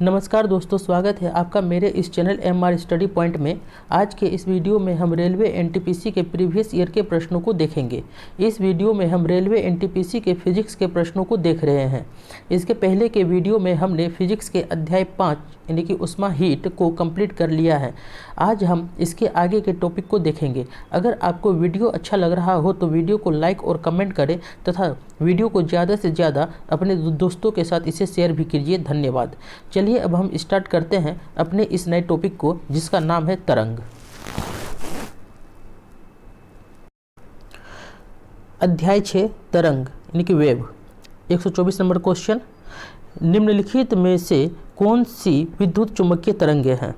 नमस्कार दोस्तों, स्वागत है आपका मेरे इस चैनल MR स्टडी पॉइंट में। आज के इस वीडियो में हम रेलवे एनटीपीसी के प्रीवियस ईयर के प्रश्नों को देखेंगे। इस वीडियो में हम रेलवे एनटीपीसी के फिजिक्स के प्रश्नों को देख रहे हैं। इसके पहले के वीडियो में हमने फिजिक्स के अध्याय 5 यानी कि उष्मा हीट को कंप्लीट कर लिया है। आज हम इसके आगे के टॉपिक को देखेंगे। अगर आपको वीडियो अच्छा लग रहा हो तो वीडियो को लाइक और कमेंट करें तथा वीडियो को ज़्यादा से ज़्यादा अपने दोस्तों के साथ इसे शेयर भी कीजिए। धन्यवाद। चलिए अब हम स्टार्ट करते हैं अपने इस नए टॉपिक को, जिसका नाम है तरंग। अध्याय 6 तरंग यानी कि वेव। 124 नंबर क्वेश्चन, निम्नलिखित में से कौन सी विद्युत चुम्बकीय तरंगें हैं?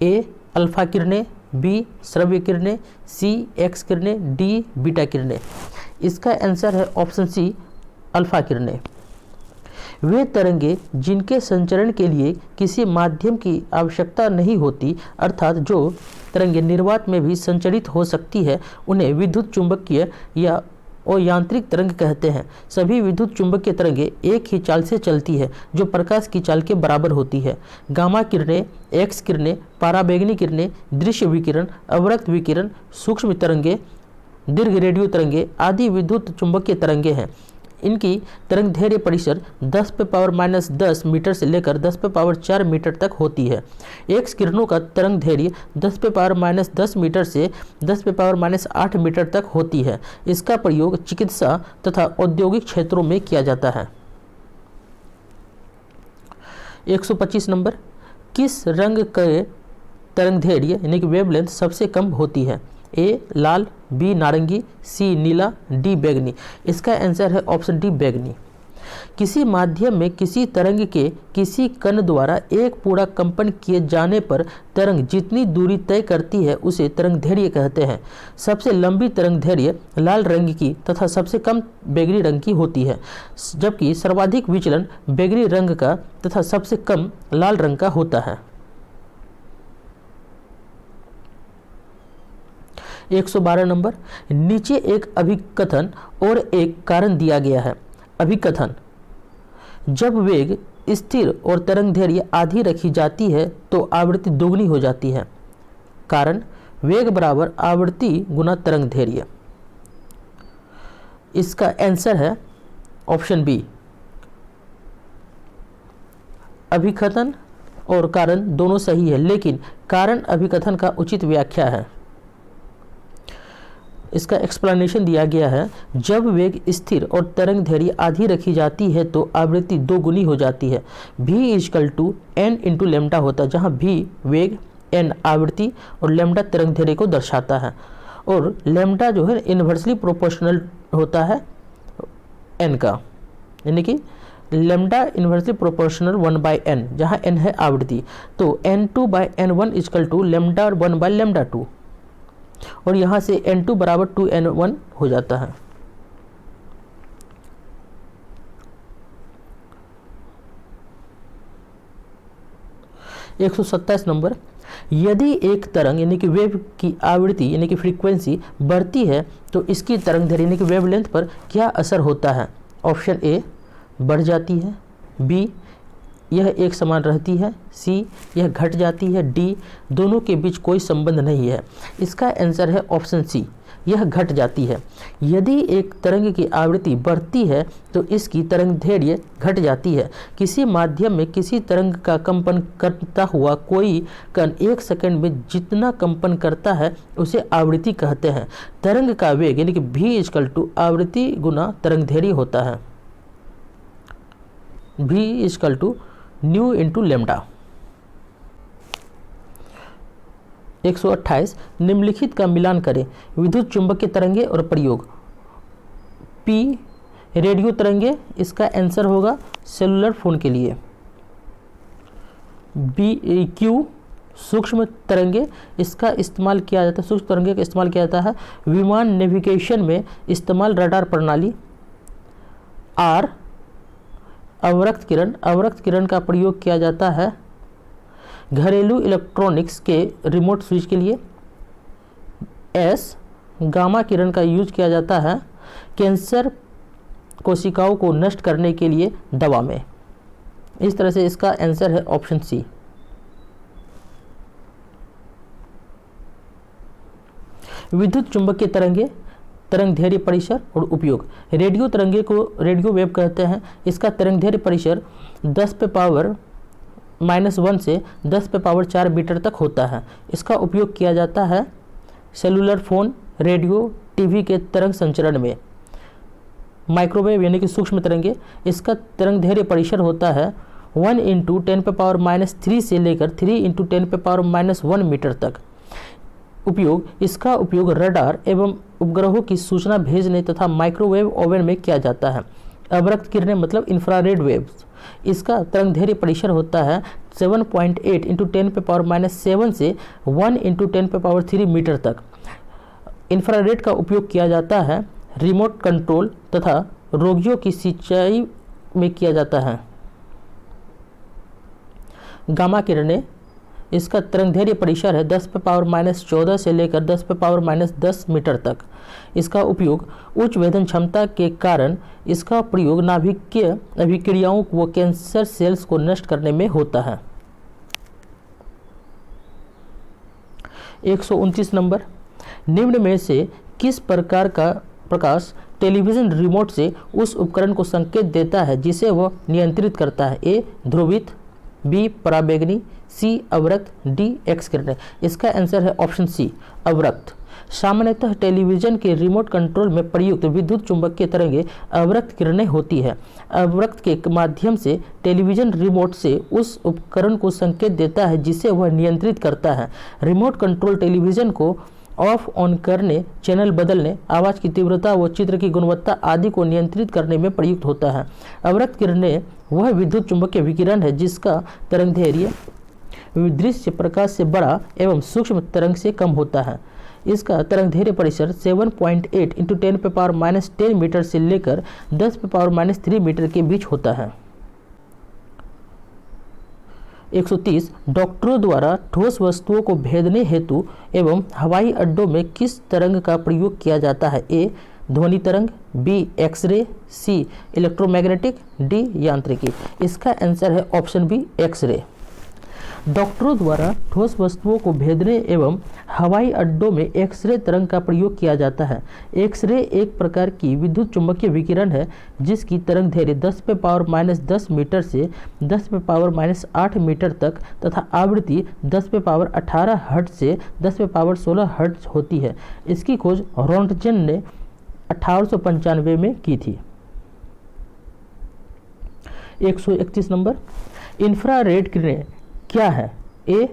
ए अल्फा किरणें, बी श्रव्य किरणें, सी एक्स किरणें, डी बीटा किरणें। इसका आंसर है ऑप्शन सी अल्फा किरणें। वे तरंगे जिनके संचरण के लिए किसी माध्यम की आवश्यकता नहीं होती, अर्थात जो तरंगे निर्वात में भी संचरित हो सकती है, उन्हें विद्युत चुंबकीय या यांत्रिक तरंग कहते हैं। सभी विद्युत चुंबकीय तरंगे एक ही चाल से चलती है जो प्रकाश की चाल के बराबर होती है। गामा किरणें, एक्स किरणें, पराबैंगनी किरणें, दृश्य विकिरण, अवरक्त विकिरण, सूक्ष्म तरंगे, दीर्घ रेडियो तरंगे आदि विद्युत चुंबकीय तरंगे हैं। इनकी तरंग दैर्घ्य परिसर 10⁻⁻10 मीटर से लेकर 10⁻4 मीटर तक होती है। एक्स किरणों का तरंग दैर्घ्य 10⁻10 मीटर से 10⁻8 मीटर तक होती है। इसका प्रयोग चिकित्सा तथा औद्योगिक क्षेत्रों में किया जाता है। 125 नंबर, किस रंग के तरंग दैर्घ्य यानी कि वेवलेंथ सबसे कम होती है? ए लाल, बी नारंगी, सी नीला, डी बैगनी। इसका आंसर है ऑप्शन डी बैगनी। किसी माध्यम में किसी तरंग के किसी कण द्वारा एक पूरा कंपन किए जाने पर तरंग जितनी दूरी तय करती है उसे तरंग दैर्घ्य कहते हैं। सबसे लंबी तरंग दैर्घ्य लाल रंग की तथा सबसे कम बैगनी रंग की होती है, जबकि सर्वाधिक विचलन बैगनी रंग का तथा सबसे कम लाल रंग का होता है। 112 नंबर, नीचे एक अभिकथन और एक कारण दिया गया है। अभिकथन, जब वेग स्थिर और तरंग दैर्घ्य आधी रखी जाती है तो आवृत्ति दोगुनी हो जाती है। कारण, वेग बराबर आवृत्ति गुना तरंग दैर्घ्य। इसका आंसर है ऑप्शन बी। अभिकथन और कारण दोनों सही है, लेकिन कारण अभिकथन का उचित व्याख्या है। इसका एक्सप्लेनेशन दिया गया है, जब वेग स्थिर और तरंग दैर्घ्य आधी रखी जाती है तो आवृत्ति दो गुनी हो जाती है। v = n × लैम्डा होता है, जहाँ v वेग, n आवृत्ति और लैम्डा तरंग दैर्घ्य को दर्शाता है। और लैम्डा जो है इन्वर्सली प्रोपोर्शनल होता है n का, यानी कि लैम्डा इन्वर्सली प्रोपोर्शनल 1/n, जहाँ n है आवृत्ति। तो n2/n1 = लैम्डा 1/λ2, और यहाँ से n2 = 2n1 हो जाता है। एक 127 नंबर, यदि एक तरंग यानी कि वेव की आवृत्ति यानी कि फ्रीक्वेंसी बढ़ती है तो इसकी तरंग दैर्घ्य यानी कि वेवलेंथ पर क्या असर होता है? ऑप्शन ए बढ़ जाती है, बी यह एक समान रहती है, सी यह घट जाती है, डी दोनों के बीच कोई संबंध नहीं है। इसका आंसर है ऑप्शन सी, यह घट जाती है। यदि एक तरंग की आवृत्ति बढ़ती है तो इसकी तरंग दैर्घ्य घट जाती है। किसी माध्यम में किसी तरंग का कंपन करता हुआ कोई कण 1 सेकंड में जितना कंपन करता है उसे आवृत्ति कहते हैं। तरंग का वेग यानी कि v = आवृत्ति गुना तरंग दैर्घ्य होता है। v = new × lambda. 128, निम्नलिखित का मिलान करें। विद्युत चुंबकीय तरंगे और प्रयोग। पी रेडियो तरंगे, इसका आंसर होगा सेलुलर फोन के लिए। बी क्यू सूक्ष्म तरंगे, इसका इस्तेमाल किया जाता है, सूक्ष्म तरंगे का इस्तेमाल किया जाता है विमान नेविगेशन में इस्तेमाल रडार प्रणाली। आर अवरक्त किरण, अवरक्त किरण का प्रयोग किया जाता है घरेलू इलेक्ट्रॉनिक्स के रिमोट स्विच के लिए। एस गामा किरण का यूज किया जाता है कैंसर कोशिकाओं को नष्ट करने के लिए दवा में। इस तरह से इसका आंसर है ऑप्शन सी। विद्युत चुंबकीय तरंगे, तरंग दैर्ध्य परिसर और उपयोग। रेडियो तरंगे को रेडियो वेव कहते हैं। इसका तरंग दैर्ध्य परिसर 10⁻⁻1 से 10⁻4 मीटर तक होता है। इसका उपयोग किया जाता है सेलुलर फोन, रेडियो, टीवी के तरंग संचरण में। माइक्रोवेव यानी कि सूक्ष्म तरंगे, इसका तरंग दैर्ध्य परिसर होता है 1 × 10⁻³ से लेकर 3 × 10⁻1 मीटर तक। उपयोग, इसका उपयोग रडार एवं उपग्रहों की सूचना भेजने तथा माइक्रोवेव ओवन में किया जाता है। अवरक्त किरणें मतलब इंफ्रारेड वेव्स, इसका तरंग दैर्ध्य परिसर होता है 7.8 × 10⁻7 से 1 × 10⁻3 मीटर तक। इंफ्रारेड का उपयोग किया जाता है रिमोट कंट्रोल तथा रोगियों की सिंचाई में किया जाता है। गामा किरणें, इसका तरंग दैर्ध्य परिसर है 10⁻14 से लेकर 10⁻10 मीटर तक। इसका उपयोग उच्च वेधन क्षमता के कारण इसका प्रयोग नाभिकीय अभिक्रियाओं व कैंसर सेल्स को नष्ट करने में होता है। 129 नंबर, निम्न में से किस प्रकार का प्रकाश टेलीविजन रिमोट से उस उपकरण को संकेत देता है जिसे वह नियंत्रित करता है? ए ध्रुवित, बी पराबैंगनी, सी अवरक्त, डी एक्स किरणें। इसका आंसर है ऑप्शन सी अवरक्त। सामान्यतः टेलीविजन के रिमोट कंट्रोल में प्रयुक्त विद्युत चुंबकीय तरंगें अवरक्त किरणें होती है। अवरक्त के माध्यम से टेलीविजन रिमोट से उस उपकरण को संकेत देता है जिसे वह नियंत्रित करता है। रिमोट कंट्रोल टेलीविजन को ऑफ ऑन करने, चैनल बदलने, आवाज़ की तीव्रता व चित्र की गुणवत्ता आदि को नियंत्रित करने में प्रयुक्त होता है। अवरक्त किरणें वह विद्युत चुंबकीय विकिरण है जिसका तरंग दैर्ध्य दृश्य प्रकाश से बड़ा एवं सूक्ष्म तरंग से कम होता है। इसका तरंग दैर्ध्य परिसर 7.8 × 10⁻10 मीटर से लेकर 10⁻3 मीटर के बीच होता है। 130 डॉक्टरों द्वारा ठोस वस्तुओं को भेदने हेतु एवं हवाई अड्डों में किस तरंग का प्रयोग किया जाता है? ए ध्वनि तरंग, बी एक्सरे, सी इलेक्ट्रोमैग्नेटिक, डी यांत्रिकी। इसका आंसर है ऑप्शन बी एक्सरे। डॉक्टरों द्वारा ठोस वस्तुओं को भेदने एवं हवाई अड्डों में एक्सरे तरंग का प्रयोग किया जाता है। एक्सरे एक प्रकार की विद्युत चुंबकीय विकिरण है जिसकी तरंग दैर्ध्य 10⁻10 मीटर से 10⁻8 मीटर तक तथा आवृत्ति 10⁻18 हर्ट्ज से 10⁻16 हर्ट्ज होती है। इसकी खोज रोंटगेन ने 1895 में की थी। 131 नंबर, इंफ्रारेड किरणें क्या है? ए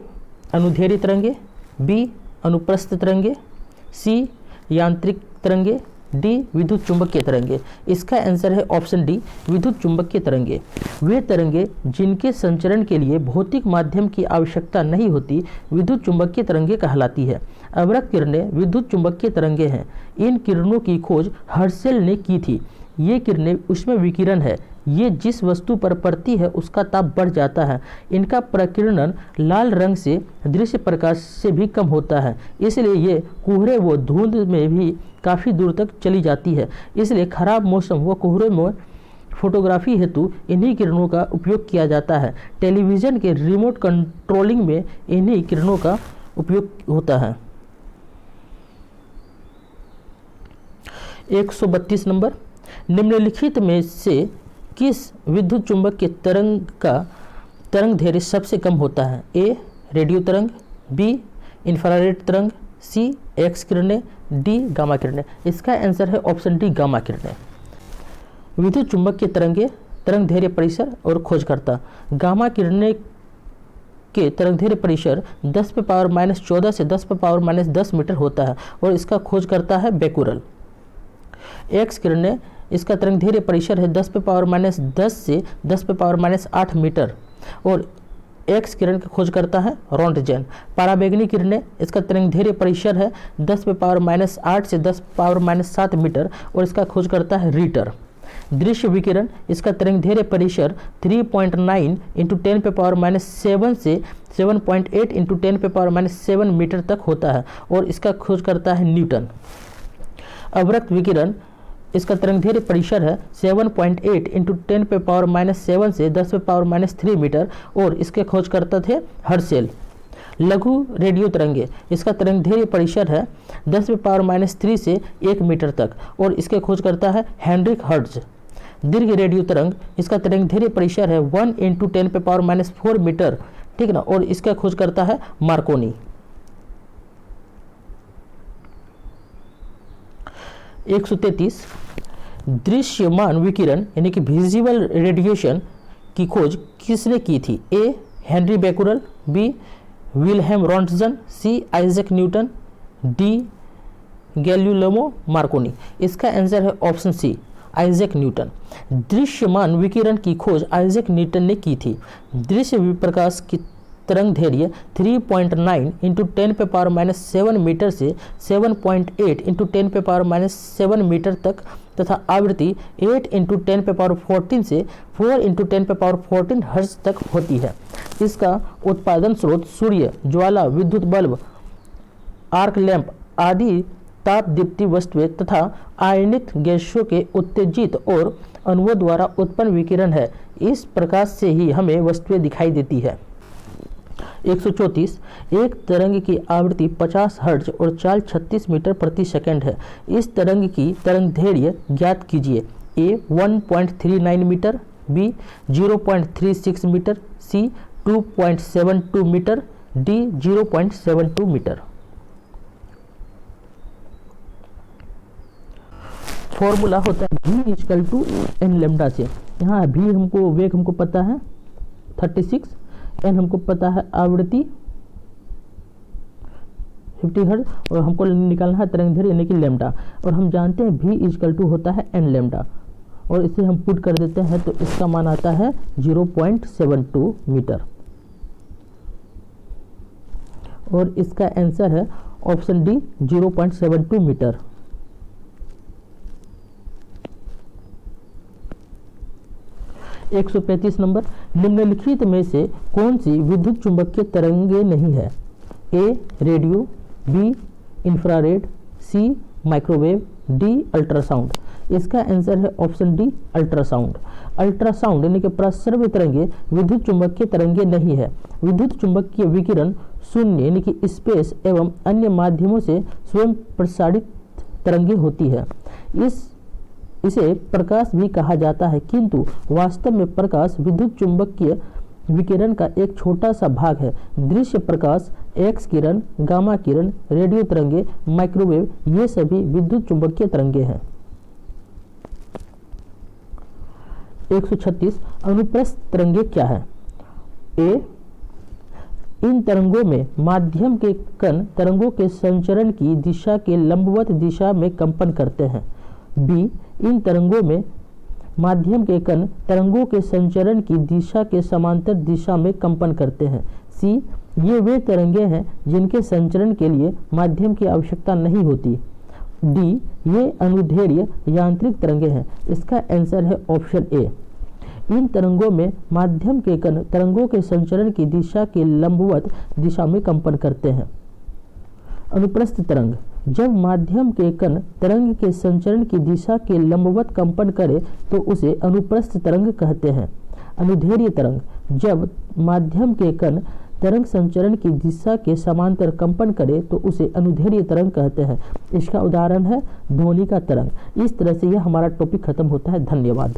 अनुदैर्ध्य तरंगे, बी अनुप्रस्थ तरंगे, सी यांत्रिक तरंगे, डी विद्युत चुंबकीय तरंगे। इसका आंसर है ऑप्शन डी विद्युत चुंबकीय तरंगे। वे तरंगे जिनके संचरण के लिए भौतिक माध्यम की आवश्यकता नहीं होती विद्युत चुंबकीय तरंगे कहलाती है। अवरक्त किरणें विद्युत चुंबकीय तरंगे हैं। इन किरणों की खोज हर्शेल ने की थी। ये किरणें उष्म विकिरण है। ये जिस वस्तु पर पड़ती है उसका ताप बढ़ जाता है। इनका प्रकीर्णन लाल रंग से दृश्य प्रकाश से भी कम होता है, इसलिए ये कोहरे व धुंध में भी काफ़ी दूर तक चली जाती है। इसलिए खराब मौसम व कोहरे में फोटोग्राफी हेतु इन्हीं किरणों का उपयोग किया जाता है। टेलीविज़न के रिमोट कंट्रोलिंग में इन्हीं किरणों का उपयोग होता है। 132 नंबर, निम्नलिखित में से किस विद्युत चुंबकीय तरंग का तरंग दैर्ध्य सबसे कम होता है? ए रेडियो तरंग, बी इंफ्रारेड तरंग, सी एक्स किरणें, डी गामा किरणें। इसका आंसर है ऑप्शन डी गामा किरणें। विद्युत चुंबकीय तरंगे, तरंग दैर्ध्य परिसर और खोजकर्ता। गामा किरणें के तरंग दैर्ध्य परिसर 10⁻14 से 10⁻10 मीटर होता है और इसका खोजकर्ता है बेकुरल। एक्स किरणें, इसका तरंग दैर्ध्य परिसर है 10⁻10 से 10⁻8 मीटर और एक्स किरण का खोज करता है रोंटगेन। पराबैंगनी किरणें, इसका तरंग दैर्ध्य परिसर है 10⁻8 से 10⁻7 मीटर और इसका खोज करता है रीटर। दृश्य विकिरण, इसका तरंग दैर्ध्य परिसर 3.9 × 10⁻7 से 7.8 × 10⁻7 मीटर तक होता है और इसका खोज करता है न्यूटन। अवरक्त विकिरण, इसका तरंगदैर्घ्य परिसर है 7.8 इंटू 10⁻⁻7 से 10⁻³ मीटर और इसके खोजकर्ता थे हर्शेल। लघु रेडियो तरंगे, इसका तरंगदैर्घ्य परिसर है 10⁻³ से 1 मीटर तक और इसके खोजकर्ता है हेनरिक हर्ट्ज। दीर्घ रेडियो तरंग, इसका तरंगदैर्घ्य परिसर है 1 इंटू 10⁻⁴ मीटर, ठीक ना, और इसका खोजकर्ता है मार्कोनी। 133 दृश्यमान विकिरण यानी कि विजिबल रेडिएशन की खोज किसने की थी? A Henri Becquerel, B Wilhelm Roentgen, C Isaac Newton, D Galileo Marconi. इसका आंसर है ऑप्शन सी आइजैक न्यूटन। दृश्यमान विकिरण की खोज आइजैक न्यूटन ने की थी। दृश्य प्रकाश की तरंगदैर्घ्य 3.9 इंटू 10⁻⁷ मीटर से 7.8 इंटू 10⁻⁷ मीटर तक तथा आवृत्ति 8 इंटू 10⁻14 से 4 इंटू 10⁻14 हर्ट्ज तक होती है। इसका उत्पादन स्रोत सूर्य, ज्वाला, विद्युत बल्ब, आर्क लैंप आदि ताप दीप्ति वस्तुएं तथा आयनित गैसों के उत्तेजित और अणुओं द्वारा उत्पन्न विकिरण है। इस प्रकाश से ही हमें वस्तुएं दिखाई देती है। 134 एक तरंग की आवृत्ति 50 हर्ट्ज और चाल 36 मीटर प्रति सेकंड है। इस तरंग की तरंगदैर्घ्य ज्ञात कीजिए। A 1.39 metre, B 0.36 metre, C 2.72 metre, D 0.72 metre. Formula होता है v equal to n lambda से। यहाँ v हमको वेग हमको पता है 36, एन हमको पता है आवृत्ति 50 हर्ट्ज और हमको निकालना है तरंगदैर्घ्य यानी कि लेमडा, और हम जानते हैं v इक्वल टू होता है एन लेमडा और इसे हम पुट कर देते हैं तो इसका मान आता है 0.72 मीटर और इसका आंसर है ऑप्शन डी 0.72 मीटर। एक 135 नंबर, निम्नलिखित में से कौन सी विद्युत चुंबकीय तरंगे नहीं है? ए रेडियो, बी इंफ्रारेड, सी माइक्रोवेव, डी अल्ट्रासाउंड। इसका आंसर है ऑप्शन डी अल्ट्रासाउंड। अल्ट्रासाउंड यानी कि प्रसर्व तरंगे विद्युत चुंबकीय तरंगे नहीं है। विद्युत चुंबकीय विकिरण शून्य यानी कि स्पेस एवं अन्य माध्यमों से स्वयं प्रसारित तरंगे होती है। इसे प्रकाश भी कहा जाता है, किंतु वास्तव में प्रकाश विद्युत चुंबकीय विकिरण का एक छोटा सा भाग है। दृश्य प्रकाश, एक्स किरण, गामा किरण, रेडियो तरंगे, माइक्रोवेव, ये सभी विद्युत चुंबकीय तरंगे हैं। 136 अनुप्रस्थ तरंगे क्या है? ए इन तरंगों में माध्यम के कण तरंगों के संचरण की दिशा के लंबवत दिशा में कंपन करते हैं। बी इन तरंगों में माध्यम के कण तरंगों के संचरण की दिशा के समांतर दिशा में कंपन करते हैं। सी ये वे तरंगे हैं जिनके संचरण के लिए माध्यम की आवश्यकता नहीं होती। डी ये अनुदैर्घ्य यांत्रिक तरंगे हैं। इसका आंसर है ऑप्शन ए। इन तरंगों में माध्यम के कण तरंगों के संचरण की दिशा के लंबवत दिशा में कंपन करते हैं। अनुप्रस्थ तरंग, जब माध्यम के कण तरंग के संचरण की दिशा के लंबवत कंपन करे तो उसे अनुप्रस्थ तरंग कहते हैं। अनुदैर्घ्य तरंग, जब माध्यम के कण तरंग संचरण की दिशा के समांतर कंपन करे तो उसे अनुदैर्घ्य तरंग कहते हैं। इसका उदाहरण है ध्वनि का तरंग। इस तरह से यह हमारा टॉपिक खत्म होता है। धन्यवाद।